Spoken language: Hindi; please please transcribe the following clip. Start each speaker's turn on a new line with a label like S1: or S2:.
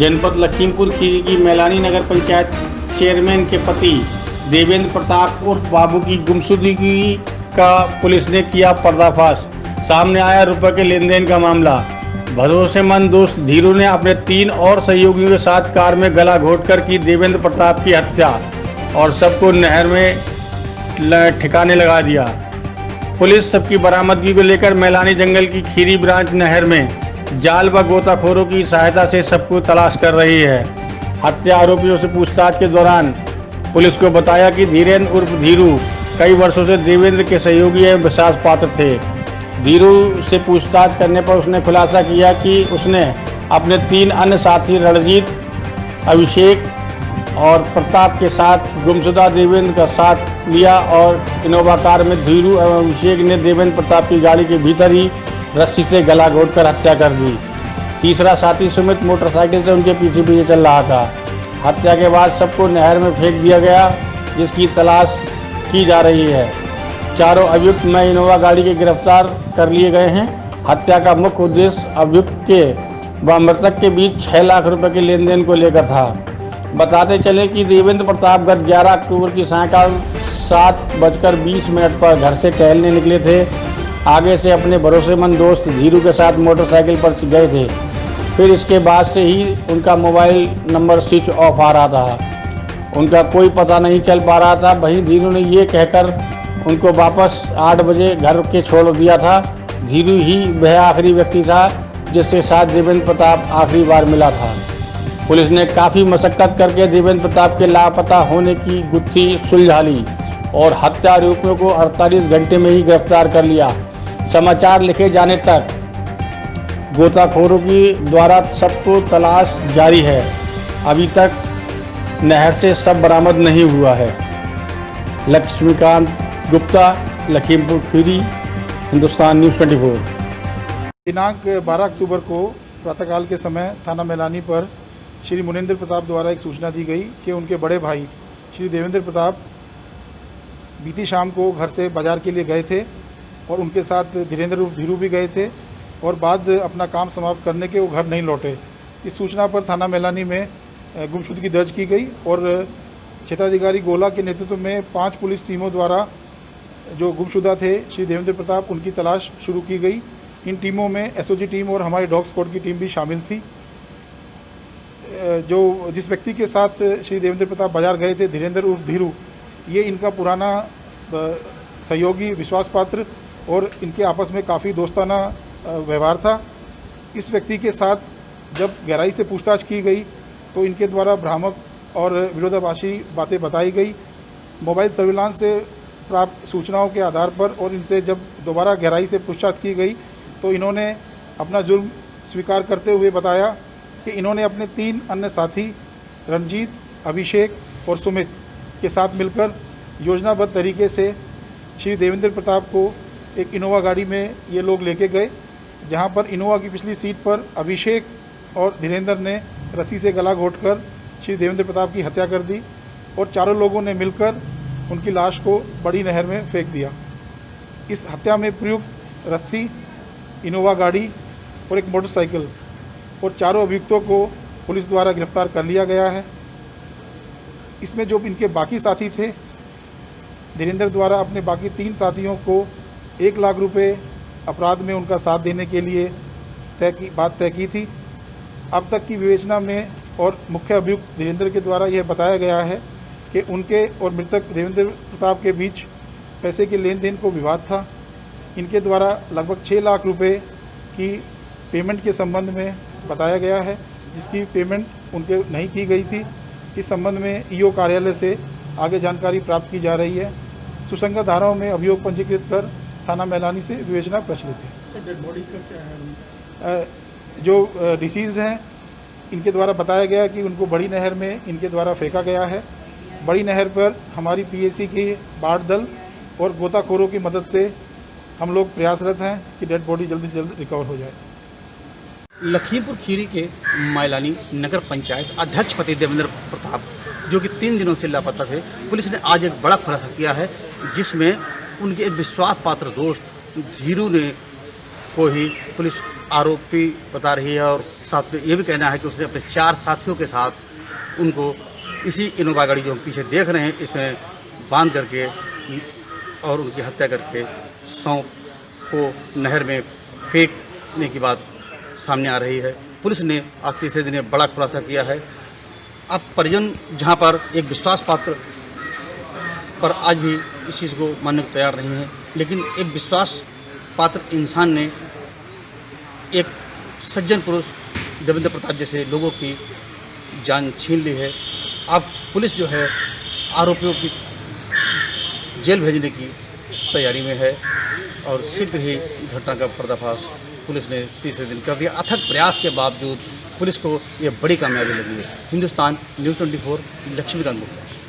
S1: जनपद लखीमपुर खीरी की मैलानी नगर पंचायत चेयरमैन के पति देवेंद्र प्रताप उर्फ बाबू की गुमशुदगी का पुलिस ने किया पर्दाफाश। सामने आया रुपए के लेन देन का मामला। भरोसेमंद दोस्त धीरू ने अपने 3 और सहयोगियों के साथ कार में गला घोंटकर की देवेंद्र प्रताप की हत्या और सबको नहर में ठिकाने लगा दिया। पुलिस सबकी बरामदगी को लेकर मैलानी जंगल की खीरी ब्रांच नहर में जाल व गोताखोरों की सहायता से सबको तलाश कर रही है। हत्या आरोपियों से पूछताछ के दौरान पुलिस को बताया कि धीरेन्द्र उर्फ धीरू कई वर्षों से देवेंद्र के सहयोगी एवं विश्वास पात्र थे। धीरू से पूछताछ करने पर उसने खुलासा किया कि उसने अपने 3 अन्य साथी रणजीत, अभिषेक और प्रताप के साथ गुमशुदा देवेंद्र का साथ लिया और इनोवा कार में धीरू एवं अभिषेक ने देवेंद्र प्रताप की गाड़ी के भीतर ही रस्सी से गला घोंटकर हत्या कर दी। तीसरा साथी सुमित मोटरसाइकिल से उनके पीछे पीछे चल रहा था। हत्या के बाद सबको नहर में फेंक दिया गया, जिसकी तलाश की जा रही है। चारों अभियुक्त में इनोवा गाड़ी के गिरफ्तार कर लिए गए हैं। हत्या का मुख्य उद्देश्य अभियुक्त के व मृतक के बीच 6 लाख रुपए के लेन देन को लेकर था। बताते चले कि देवेंद्र प्रताप गत 11 अक्टूबर की सायंकाल 7:20 पर घर से टहलने निकले थे। आगे से अपने भरोसेमंद दोस्त धीरू के साथ मोटरसाइकिल पर गए थे। फिर इसके बाद से ही उनका मोबाइल नंबर स्विच ऑफ आ रहा था, उनका कोई पता नहीं चल पा रहा था। वहीं धीरू ने ये कहकर उनको वापस 8 बजे घर के छोड़ दिया था। धीरू ही वह आखिरी व्यक्ति था जिसके साथ देवेंद्र प्रताप आखिरी बार मिला था। पुलिस ने काफ़ी मशक्कत करके देवेंद्र प्रताप के लापता होने की गुत्थी सुलझा ली और हत्या आरोपियों को 48 घंटे में ही गिरफ्तार कर लिया। समाचार लिखे जाने तक गोताखोरों की द्वारा सबको तलाश जारी है। अभी तक नहर से सब बरामद नहीं हुआ है। लक्ष्मीकांत गुप्ता, लखीमपुर खीरी, हिंदुस्तान न्यूज़ 24।
S2: दिनांक 12 अक्टूबर को प्रातःकाल के समय थाना मैलानी पर श्री मुनेंद्र प्रताप द्वारा एक सूचना दी गई कि उनके बड़े भाई श्री देवेंद्र प्रताप बीती शाम को घर से बाज़ार के लिए गए थे और उनके साथ धीरेन्द्र धीरू भी गए थे और बाद अपना काम समाप्त करने के वो घर नहीं लौटे। इस सूचना पर थाना मैलानी में गुमशुदगी दर्ज की गई और क्षेत्राधिकारी गोला के नेतृत्व में 5 पुलिस टीमों द्वारा जो गुमशुदा थे श्री देवेंद्र प्रताप, उनकी तलाश शुरू की गई। इन टीमों में एसओजी टीम और हमारी डॉग स्क्वाड की टीम भी शामिल थी। जो जिस व्यक्ति के साथ श्री देवेंद्र प्रताप बाजार गए थे, धीरेन्द्र उर्फ धीरू, ये इनका पुराना सहयोगी, विश्वास पात्र और इनके आपस में काफ़ी दोस्ताना व्यवहार था। इस व्यक्ति के साथ जब गहराई से पूछताछ की गई तो इनके द्वारा भ्रामक और विरोधाभासी बातें बताई गई। मोबाइल सर्विलांस से प्राप्त सूचनाओं के आधार पर और इनसे जब दोबारा गहराई से पूछताछ की गई तो इन्होंने अपना जुर्म स्वीकार करते हुए बताया कि इन्होंने अपने 3 अन्य साथी रणजीत, अभिषेक और सुमित के साथ मिलकर योजनाबद्ध तरीके से श्री देवेंद्र प्रताप को एक इनोवा गाड़ी में ये लोग लेके गए, जहां पर इनोवा की पिछली सीट पर अभिषेक और धीरेन्द्र ने रस्सी से गला घोंटकर श्री देवेंद्र प्रताप की हत्या कर दी और चारों लोगों ने मिलकर उनकी लाश को बड़ी नहर में फेंक दिया। इस हत्या में प्रयुक्त रस्सी, इनोवा गाड़ी और एक मोटरसाइकिल और चारों अभियुक्तों को पुलिस द्वारा गिरफ्तार कर लिया गया है। इसमें जो इनके बाकी साथी थे, धीरेन्द्र द्वारा अपने बाकी 3 साथियों को 1 लाख रुपए अपराध में उनका साथ देने के लिए बात तय की थी। अब तक की विवेचना में और मुख्य अभियुक्त धीरेन्द्र के द्वारा यह बताया गया है कि उनके और मृतक देवेंद्र प्रताप के बीच पैसे के लेन देन को विवाद था। इनके द्वारा लगभग 6 लाख रुपए की पेमेंट के संबंध में बताया गया है, जिसकी पेमेंट उनके नहीं की गई थी। इस संबंध में ईओ कार्यालय से आगे जानकारी प्राप्त की जा रही है। सुसंगत धाराओं में अभियोग पंजीकृत कर थाना मैलानी से विवेचना प्रचलित है।
S1: डेड बॉडी का क्या है?
S2: जो डिसीज़ हैं, इनके द्वारा बताया गया कि उनको बड़ी नहर में इनके द्वारा फेंका गया है। बड़ी नहर पर हमारी पीएसी की बाढ़ दल और गोताखोरों की मदद से हम लोग प्रयासरत हैं कि डेड बॉडी जल्दी से जल्द रिकवर हो जाए।
S3: लखीमपुर खीरी के मैलानी नगर पंचायत अध्यक्ष पति देवेंद्र प्रताप, जो कि 3 दिनों से लापता थे, पुलिस ने आज एक बड़ा खुलासा किया है, जिसमें उनके विश्वास पात्र दोस्त धीरू ने को ही पुलिस आरोपी बता रही है और साथ में ये भी कहना है कि उसने अपने 4 साथियों के साथ उनको इसी इनोवा गाड़ी जो हम पीछे देख रहे हैं इसमें बांध करके और उनकी हत्या करके सौंप को नहर में फेंकने की बात सामने आ रही है। पुलिस ने आज तीसरे दिन बड़ा खुलासा किया है। अब परिजन जहां पर एक विश्वास पात्र पर आज भी इस चीज़ को मानने को तैयार नहीं है, लेकिन एक विश्वास पात्र इंसान ने एक सज्जन पुरुष देवेंद्र प्रताप जैसे लोगों की जान छीन ली है। अब पुलिस जो है आरोपियों की जेल भेजने की तैयारी में है और शीघ्र ही घटना का पर्दाफाश पुलिस ने तीसरे दिन कर दिया। अथक प्रयास के बावजूद पुलिस को ये बड़ी कामयाबी लगी है। हिंदुस्तान न्यूज़ 24 लक्ष्मीकांत गुप्ता।